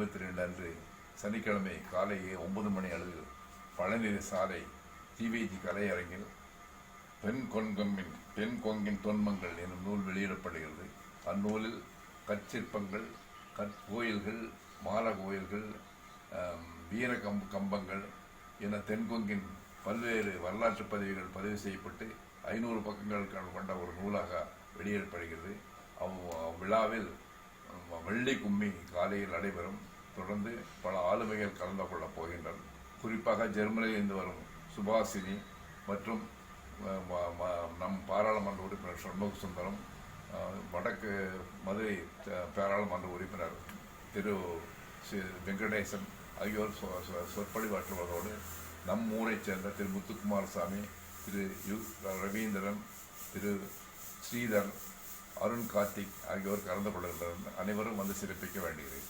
22 அன்று சனிக்கிழமை காலை 9 மணி அளவில் பழனி சாலை டிவிஜி கலையரங்கில் பெண் கொங்கின் தொன்மங்கள் எனும் நூல் வெளியிடப்படுகிறது. அந்நூலில் கற்சிற்பங்கள், கற்கோயில்கள், மால கோயில்கள், வீர கம்பங்கள் என தென்கொங்கின் பல்வேறு வரலாற்று பதிவுகள் பதிவு செய்யப்பட்டு 500 பக்கங்கள் கொண்ட ஒரு நூலாக வெளியிடப்படுகிறது. விழாவில் வெள்ளி கும்மி காலையில் நடைபெறும். தொடர்ந்து பல ஆளுமைகள் கலந்து கொள்ளப் போகின்றனர். குறிப்பாக ஜெர்மனியிலிருந்து வரும் சுபாசினி மற்றும் நம் பாராளுமன்ற உறுப்பினர் சண்முக சுந்தரம், வடக்கு மதுரை பாராளுமன்ற உறுப்பினர் திரு வெங்கடேசன் ஆகியோர் சொற்பொழிவாற்றுவதோடு நம் ஊரைச் சேர்ந்த திரு முத்துக்குமாரசாமி, திரு ரவீந்திரன், திரு ஸ்ரீதர், அருண் கார்த்திக் ஆகியோர் கலந்து கொள்கின்றனர். அனைவரும் வந்து சிறப்பிக்க வேண்டுகிறேன்.